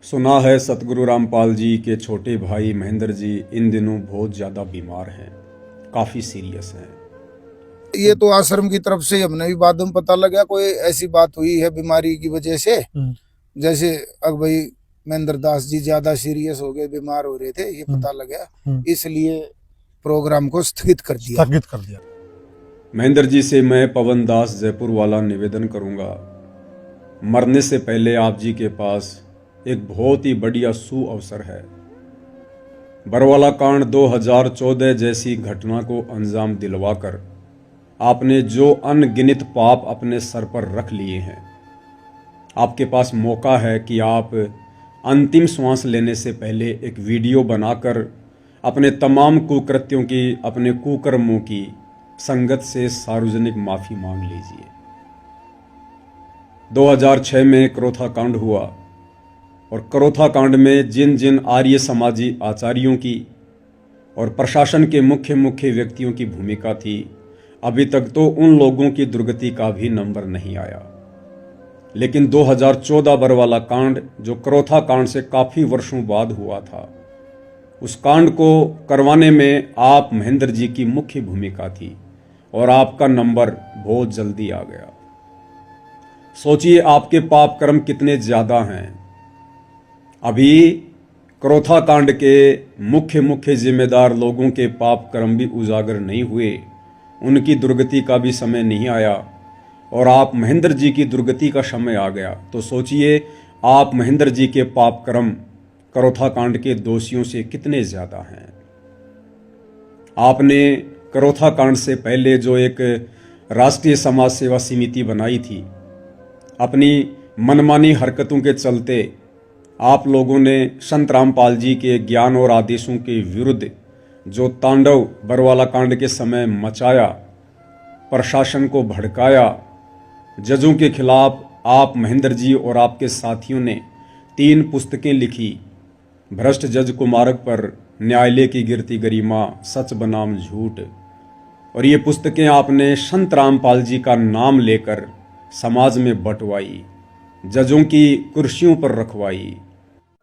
सुना है सतगुरु रामपाल जी के छोटे भाई महेंद्र जी इन दिनों बहुत ज़्यादा बीमार हैं, काफ़ी सीरियस हैं। ये तो आश्रम की तरफ से हमने भी बाद में पता लगा कोई ऐसी बात हुई है बीमारी की वजह से। जैसे अब भाई महेंद्र दास जी ज्यादा सीरियस हो गए, बीमार हो रहे थे, ये पता लगा, इसलिए प्रोग्राम को स्थगित कर दिया। महेंद्र जी से मैं पवन दास जयपुर वाला निवेदन करूंगा, मरने से पहले आप जी के पास एक बहुत ही बढ़िया सुअवसर है। बरवाला कांड 2014 जैसी घटना को अंजाम दिलवाकर आपने जो अनगिनत पाप अपने सर पर रख लिए हैं, आपके पास मौका है कि आप अंतिम श्वास लेने से पहले एक वीडियो बनाकर अपने तमाम कुकृत्यों की, अपने कुकर्मों की संगत से सार्वजनिक माफ़ी मांग लीजिए। 2006 में करोथा कांड हुआ और करोथा कांड में जिन जिन आर्य समाजी आचार्यों की और प्रशासन के मुख्य मुख्य व्यक्तियों की भूमिका थी, अभी तक तो उन लोगों की दुर्गति का भी नंबर नहीं आया। लेकिन 2014 बरवाला कांड, जो करोथा कांड से काफ़ी वर्षों बाद हुआ था, उस कांड को करवाने में आप महेंद्र जी की मुख्य भूमिका थी और आपका नंबर बहुत जल्दी आ गया। सोचिए आपके पाप कर्म कितने ज़्यादा हैं। अभी करोथा कांड के मुख्य मुख्य जिम्मेदार लोगों के पाप कर्म भी उजागर नहीं हुए, उनकी दुर्गति का भी समय नहीं आया और आप महेंद्र जी की दुर्गति का समय आ गया। तो सोचिए आप महेंद्र जी के पाप कर्म करोथा कांड के दोषियों से कितने ज़्यादा हैं। आपने करोथा कांड से पहले जो एक राष्ट्रीय समाज सेवा समिति बनाई थी, अपनी मनमानी हरकतों के चलते आप लोगों ने संत रामपाल जी के ज्ञान और आदेशों के विरुद्ध जो तांडव बरवाला कांड के समय मचाया, प्रशासन को भड़काया, जजों के खिलाफ आप महेंद्र जी और आपके साथियों ने 3 पुस्तकें लिखी। भ्रष्ट जज कुमारक पर, न्यायालय की गिरती गरिमा, सच बनाम झूठ। और ये पुस्तकें आपने संत रामपाल जी का नाम लेकर समाज में बंटवाई, जजों की कुर्सियों पर रखवाई।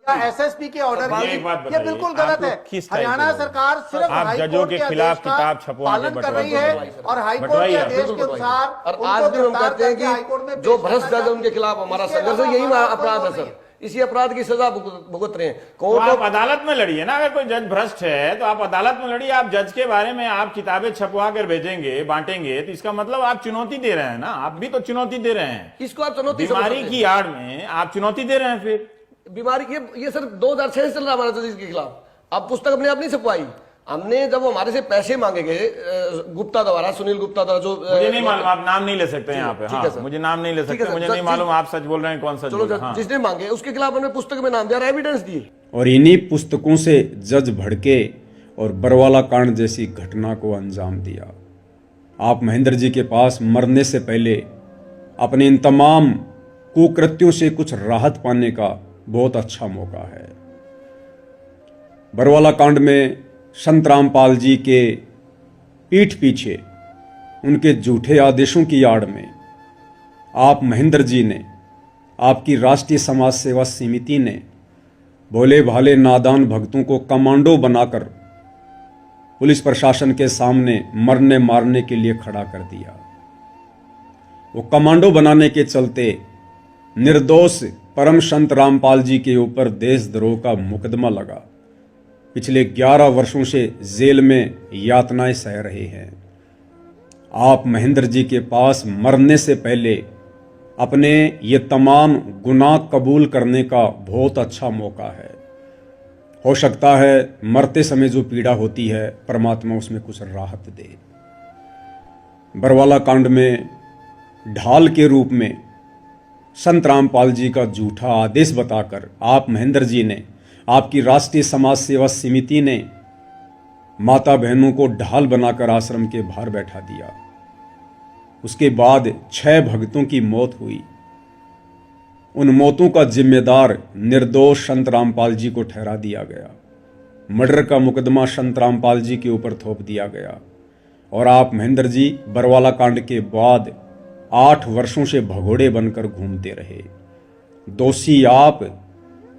एसएसपी के ऑर्डर ये बिल्कुल गलत है। हरियाणा सरकार सिर्फ आप जजों के खिलाफ किताब छपवा के कर रही है और हाईकोर्ट के आदेश के अनुसार। और आज भी हम कहते हैं कि जो भ्रष्ट जज उनके खिलाफ हमारा संघर्ष है, यही अपराध है सर, इसी अपराध की सजा भुगत रहे हैं। तो आप अदालत में लड़िए ना। अगर कोई जज भ्रष्ट है तो आप अदालत में लड़िए। आप जज के बारे में आप किताबें छपवा कर भेजेंगे, बांटेंगे, तो इसका मतलब आप चुनौती दे रहे हैं ना। आप भी तो चुनौती दे रहे हैं। इसको आप चुनौती, बीमारी की आड़ में आप चुनौती दे रहे हैं। फिर बीमारी ये सर 2006 से चल रहा है हमारा जज के खिलाफ। अब पुस्तक अपने आप नहीं छपवाई हमने, जब हमारे से पैसे मांगे गए गुप्ता द्वारा, सुनील गुप्ता द्वारा, जो मुझे नहीं मालूम, आप नाम नहीं ले सकते यहाँ पे। हाँ, मुझे नाम नहीं ले सकते, मुझे नहीं मालूम आप सच बोल रहे हैं कौन सा। चलो हाँ। जिसने मांगे उसके खिलाफ हमने पुस्तक में नाम दिया, एविडेंस दिए। और इन्हीं पुस्तकों से जज भड़के और बरवाला कांड जैसी घटना को अंजाम दिया। आप महेंद्र जी के पास मरने से पहले अपने इन तमाम कुकृत्यों से कुछ राहत पाने का बहुत अच्छा मौका है। बरवाला कांड में संत रामपाल जी के पीठ पीछे उनके झूठे आदेशों की आड़ में आप महेंद्र जी ने, आपकी राष्ट्रीय समाज सेवा समिति ने भोले भाले नादान भक्तों को कमांडो बनाकर पुलिस प्रशासन के सामने मरने मारने के लिए खड़ा कर दिया। वो कमांडो बनाने के चलते निर्दोष परम संत रामपाल जी के ऊपर देशद्रोह का मुकदमा लगा। पिछले 11 वर्षों से जेल में यातनाएं सह रहे हैं। आप महेंद्र जी के पास मरने से पहले अपने ये तमाम गुनाह कबूल करने का बहुत अच्छा मौका है। हो सकता है मरते समय जो पीड़ा होती है, परमात्मा उसमें कुछ राहत दे। बरवाला कांड में ढाल के रूप में संत रामपाल जी का झूठा आदेश बताकर आप महेंद्र जी ने, आपकी राष्ट्रीय समाज सेवा समिति ने माता बहनों को ढाल बनाकर आश्रम के बाहर बैठा दिया। उसके बाद 6 भक्तों की मौत हुई। उन मौतों का जिम्मेदार निर्दोष संत रामपाल जी को ठहरा दिया गया। मर्डर का मुकदमा संत रामपाल जी के ऊपर थोप दिया गया और आप महेंद्र जी बरवाला कांड के बाद 8 वर्षों से भगोड़े बनकर घूमते रहे। दोषी आप,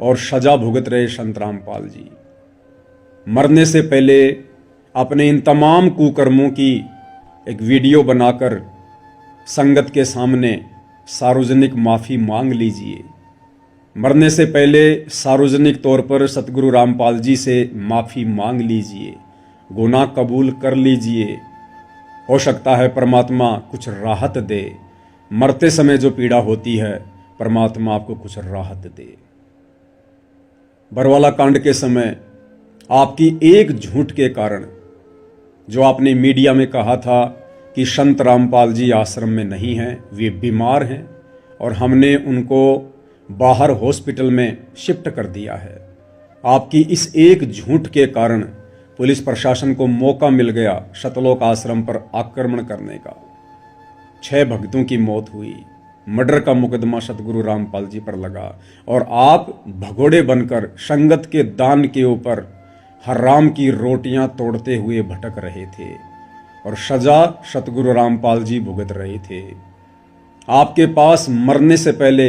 और सजा भुगत रहे संत रामपाल जी। मरने से पहले अपने इन तमाम कुकर्मों की एक वीडियो बनाकर संगत के सामने सार्वजनिक माफ़ी मांग लीजिए। मरने से पहले सार्वजनिक तौर पर सतगुरु रामपाल जी से माफ़ी मांग लीजिए, गुनाह कबूल कर लीजिए। हो सकता है परमात्मा कुछ राहत दे। मरते समय जो पीड़ा होती है परमात्मा आपको कुछ राहत दे। बरवाला कांड के समय आपकी एक झूठ के कारण, जो आपने मीडिया में कहा था कि संत रामपाल जी आश्रम में नहीं हैं, वे बीमार हैं और हमने उनको बाहर हॉस्पिटल में शिफ्ट कर दिया है, आपकी इस एक झूठ के कारण पुलिस प्रशासन को मौका मिल गया सतलोक आश्रम पर आक्रमण करने का। 6 भक्तों की मौत हुई, मर्डर का मुकदमा सतगुरु रामपाल जी पर लगा और आप भगोड़े बनकर संगत के दान के ऊपर हराम की रोटियां तोड़ते हुए भटक रहे थे और सजा सतगुरु रामपाल जी भुगत रहे थे। आपके पास मरने से पहले,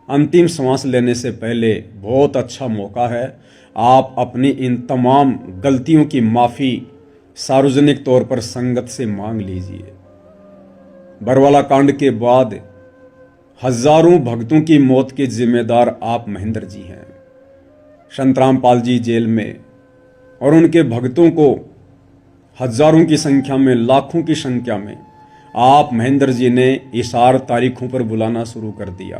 अंतिम सांस लेने से पहले बहुत अच्छा मौका है। आप अपनी इन तमाम गलतियों की माफ़ी सार्वजनिक तौर पर संगत से मांग लीजिए। बरवाला कांड के बाद हजारों भक्तों की मौत के जिम्मेदार आप महेंद्र जी हैं। संत रामपाल जी जेल में और उनके भक्तों को हजारों की संख्या में, लाखों की संख्या में आप महेंद्र जी ने इशार तारीखों पर बुलाना शुरू कर दिया।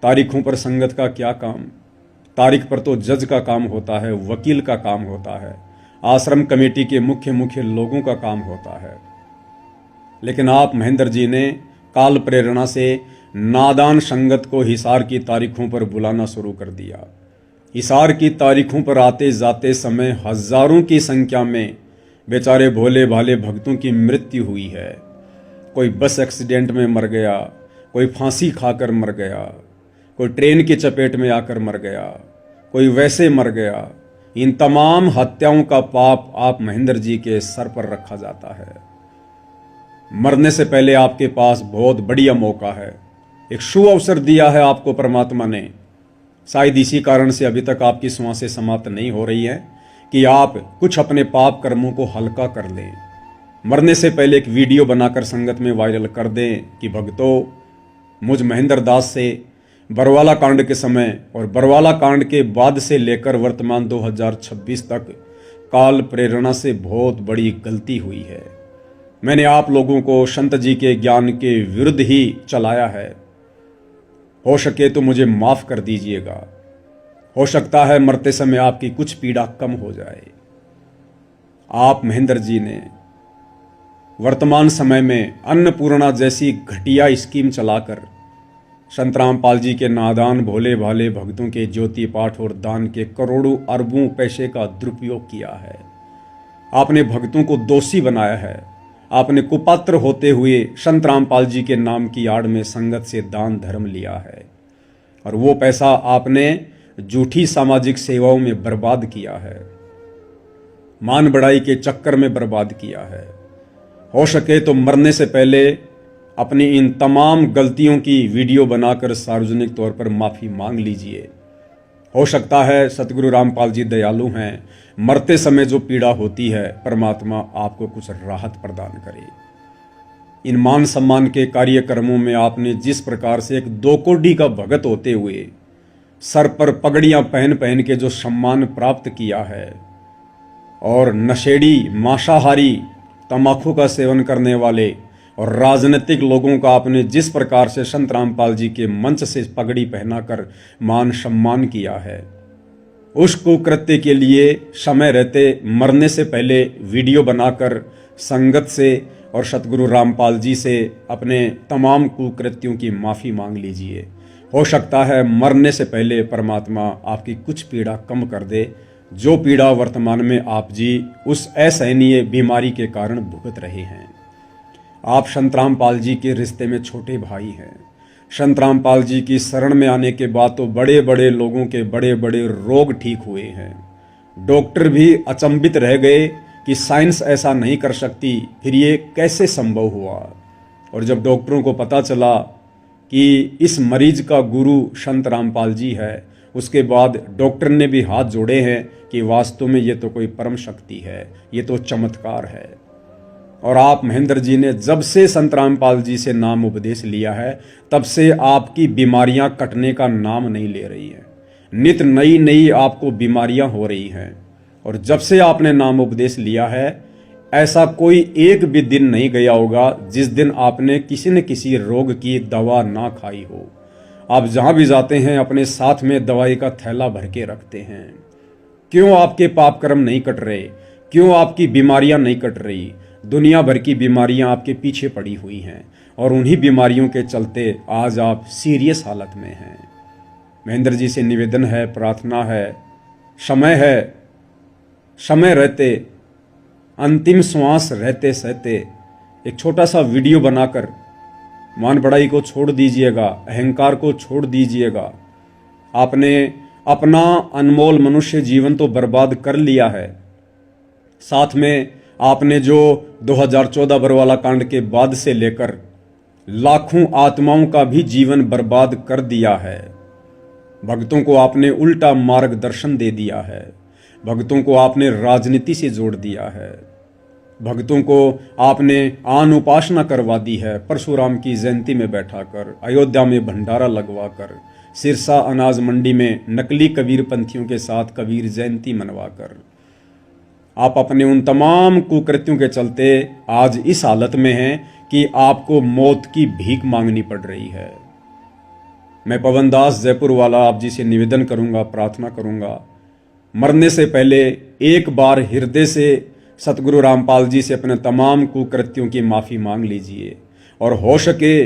तारीखों पर संगत का क्या काम? तारीख पर तो जज का काम होता है, वकील का काम होता है, आश्रम कमेटी के मुख्य लोगों का काम होता है। लेकिन आप महेंद्र जी ने काल प्रेरणा से नादान संगत को हिसार की तारीखों पर बुलाना शुरू कर दिया। हिसार की तारीखों पर आते जाते समय हजारों की संख्या में बेचारे भोले भाले भक्तों की मृत्यु हुई है। कोई बस एक्सीडेंट में मर गया, कोई फांसी खाकर मर गया, कोई ट्रेन की चपेट में आकर मर गया, कोई वैसे मर गया। इन तमाम हत्याओं का पाप आप महेंद्र जी के सर पर रखा जाता है। मरने से पहले आपके पास बहुत बढ़िया मौका है, एक शुभ अवसर दिया है आपको परमात्मा ने। शायद इसी कारण से अभी तक आपकी सांसें समाप्त नहीं हो रही है कि आप कुछ अपने पाप कर्मों को हल्का कर लें। मरने से पहले एक वीडियो बनाकर संगत में वायरल कर दें कि भक्तों, मुझ महेंद्र दास से बरवाला कांड के समय और बरवाला कांड के बाद से लेकर वर्तमान 2026 तक काल प्रेरणा से बहुत बड़ी गलती हुई है। मैंने आप लोगों को संत जी के ज्ञान के विरुद्ध ही चलाया है। हो सके तो मुझे माफ कर दीजिएगा। हो सकता है मरते समय आपकी कुछ पीड़ा कम हो जाए। आप महेंद्र जी ने वर्तमान समय में अन्नपूर्णा जैसी घटिया स्कीम चलाकर संत रामपाल जी के नादान भोले भाले भक्तों के ज्योति पाठ और दान के करोड़ों अरबों पैसे का दुरुपयोग किया है। आपने भक्तों को दोषी बनाया है। आपने कुपात्र होते हुए संत रामपाल जी के नाम की आड़ में संगत से दान धर्म लिया है और वो पैसा आपने झूठी सामाजिक सेवाओं में बर्बाद किया है, मान बढ़ाई के चक्कर में बर्बाद किया है। हो सके तो मरने से पहले अपनी इन तमाम गलतियों की वीडियो बनाकर सार्वजनिक तौर पर माफ़ी मांग लीजिए। हो सकता है सतगुरु रामपाल जी दयालु हैं, मरते समय जो पीड़ा होती है परमात्मा आपको कुछ राहत प्रदान करे। इन मान सम्मान के कार्यक्रमों में आपने जिस प्रकार से एक 2 कोड़ी का भगत होते हुए सर पर पगड़ियां पहन के जो सम्मान प्राप्त किया है और नशेड़ी, मांसाहारी, तंबाकू का सेवन करने वाले और राजनीतिक लोगों का आपने जिस प्रकार से संत रामपाल जी के मंच से पगड़ी पहनाकर मान सम्मान किया है, उस कुकृत्य के लिए समय रहते मरने से पहले वीडियो बनाकर संगत से और सतगुरु रामपाल जी से अपने तमाम कुकृत्यों की माफ़ी मांग लीजिए। हो सकता है मरने से पहले परमात्मा आपकी कुछ पीड़ा कम कर दे, जो पीड़ा वर्तमान में आप जी उस असहनीय बीमारी के कारण भुगत रहे हैं। आप संत रामपाल जी के रिश्ते में छोटे भाई हैं। संत रामपाल जी की शरण में आने के बाद तो बड़े बड़े लोगों के बड़े बड़े रोग ठीक हुए हैं। डॉक्टर भी अचंभित रह गए कि साइंस ऐसा नहीं कर सकती, फिर ये कैसे संभव हुआ। और जब डॉक्टरों को पता चला कि इस मरीज का गुरु संत रामपाल जी है, उसके बाद डॉक्टर ने भी हाथ जोड़े हैं कि वास्तव में ये तो कोई परम शक्ति है, ये तो चमत्कार है। और आप महेंद्र जी ने जब से संत रामपाल जी से नाम उपदेश लिया है तब से आपकी बीमारियां कटने का नाम नहीं ले रही हैं। नित नई नई आपको बीमारियां हो रही हैं। और जब से आपने नाम उपदेश लिया है ऐसा कोई एक भी दिन नहीं गया होगा जिस दिन आपने किसी न किसी रोग की दवा ना खाई हो। आप जहां भी जाते हैं अपने साथ में दवाई का थैला भर के रखते हैं। क्यों आपके पाप कर्म नहीं कट रहे? क्यों आपकी बीमारियां नहीं कट रही? दुनिया भर की बीमारियां आपके पीछे पड़ी हुई हैं और उन्हीं बीमारियों के चलते आज आप सीरियस हालत में हैं। महेंद्र जी से निवेदन है, प्रार्थना है, समय रहते, अंतिम श्वास रहते सहते एक छोटा सा वीडियो बनाकर मान बढ़ाई को छोड़ दीजिएगा, अहंकार को छोड़ दीजिएगा। आपने अपना अनमोल मनुष्य जीवन तो बर्बाद कर लिया है, साथ में आपने जो 2014 बरवाला कांड के बाद से लेकर लाखों आत्माओं का भी जीवन बर्बाद कर दिया है। भक्तों को आपने उल्टा मार्गदर्शन दे दिया है। भक्तों को आपने राजनीति से जोड़ दिया है। भक्तों को आपने आन उपासना करवा दी है। परशुराम की जयंती में बैठाकर, अयोध्या में भंडारा लगवाकर, सिरसा अनाज मंडी में नकली कबीर पंथियों के साथ कबीर जयंती मनवाकर आप अपने उन तमाम कुकृत्यों के चलते आज इस हालत में हैं कि आपको मौत की भीख मांगनी पड़ रही है। मैं पवन दास जयपुर वाला आप जी से निवेदन करूंगा, प्रार्थना करूंगा, मरने से पहले एक बार हृदय से सतगुरु रामपाल जी से अपने तमाम कुकृत्यों की माफ़ी मांग लीजिए। और हो सके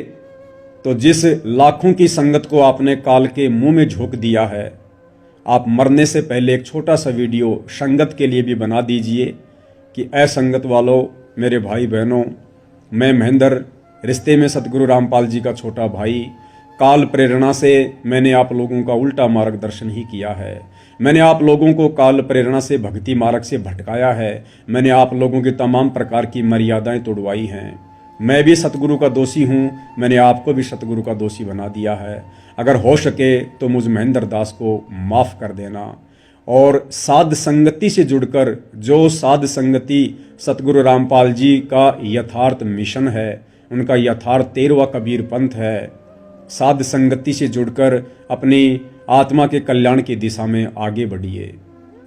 तो जिस लाखों की संगत को आपने काल के मुंह में झोंक दिया है, आप मरने से पहले एक छोटा सा वीडियो संगत के लिए भी बना दीजिए कि ऐ संगत वालों, मेरे भाई बहनों, मैं महेंद्र, रिश्ते में सतगुरु रामपाल जी का छोटा भाई, काल प्रेरणा से मैंने आप लोगों का उल्टा मार्गदर्शन ही किया है। मैंने आप लोगों को काल प्रेरणा से भक्ति मार्ग से भटकाया है। मैंने आप लोगों की तमाम प्रकार की मर्यादाएं तोड़वाई हैं। मैं भी सतगुरु का दोषी हूँ, मैंने आपको भी सतगुरु का दोषी बना दिया है। अगर हो सके तो मुझ महेंद्र दास को माफ़ कर देना। और साध संगति से जुड़कर, जो साध संगति सतगुरु रामपाल जी का यथार्थ मिशन है, उनका यथार्थ 13वां कबीर पंथ है, साध संगति से जुड़कर अपनी आत्मा के कल्याण की दिशा में आगे बढ़िए।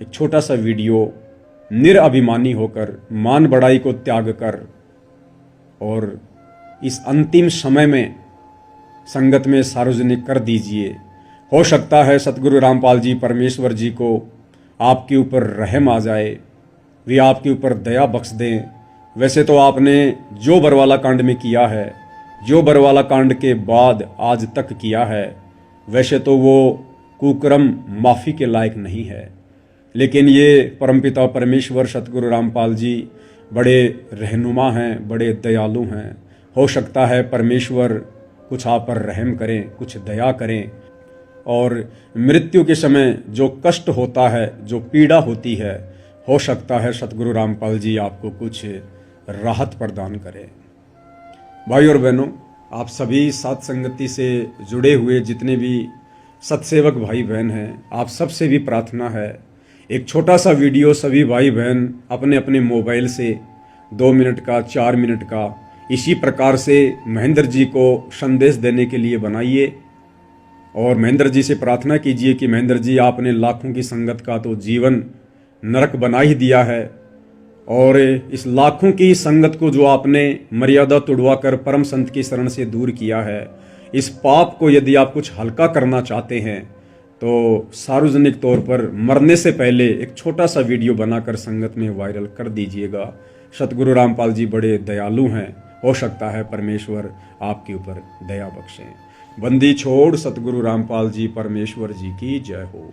एक छोटा सा वीडियो निरअभिमानी होकर, मान बढ़ाई को त्याग कर और इस अंतिम समय में संगत में सार्वजनिक कर दीजिए। हो सकता है सतगुरु रामपाल जी परमेश्वर जी को आपके ऊपर रहम आ जाए, वे आपके ऊपर दया बख्श दें। वैसे तो आपने जो बरवाला कांड में किया है, जो बरवाला कांड के बाद आज तक किया है, वैसे तो वो कुकर्म माफ़ी के लायक नहीं है। लेकिन ये परमपिता परमेश्वर सतगुरु रामपाल जी बड़े रहनुमा हैं, बड़े दयालु हैं। हो सकता है परमेश्वर कुछ आप पर रहम करें, कुछ दया करें और मृत्यु के समय जो कष्ट होता है, जो पीड़ा होती है, हो सकता है सतगुरु रामपाल जी आपको कुछ राहत प्रदान करें। भाई और बहनों, आप सभी साथ संगति से जुड़े हुए जितने भी सत्सेवक भाई बहन हैं, आप सबसे भी प्रार्थना है, एक छोटा सा वीडियो सभी भाई बहन अपने अपने मोबाइल से 2 मिनट का, 4 मिनट का इसी प्रकार से महेंद्र जी को संदेश देने के लिए बनाइए और महेंद्र जी से प्रार्थना कीजिए कि महेंद्र जी, आपने लाखों की संगत का तो जीवन नरक बना ही दिया है और इस लाखों की संगत को जो आपने मर्यादा तोड़वा कर परम संत की शरण से दूर किया है, इस पाप को यदि आप कुछ हल्का करना चाहते हैं तो सार्वजनिक तौर पर मरने से पहले एक छोटा सा वीडियो बनाकर संगत में वायरल कर दीजिएगा। सतगुरु रामपाल जी बड़े दयालु हैं, हो सकता है परमेश्वर आपके ऊपर दया बख्शें। बंदी छोड़ सतगुरु रामपाल जी परमेश्वर जी की जय हो।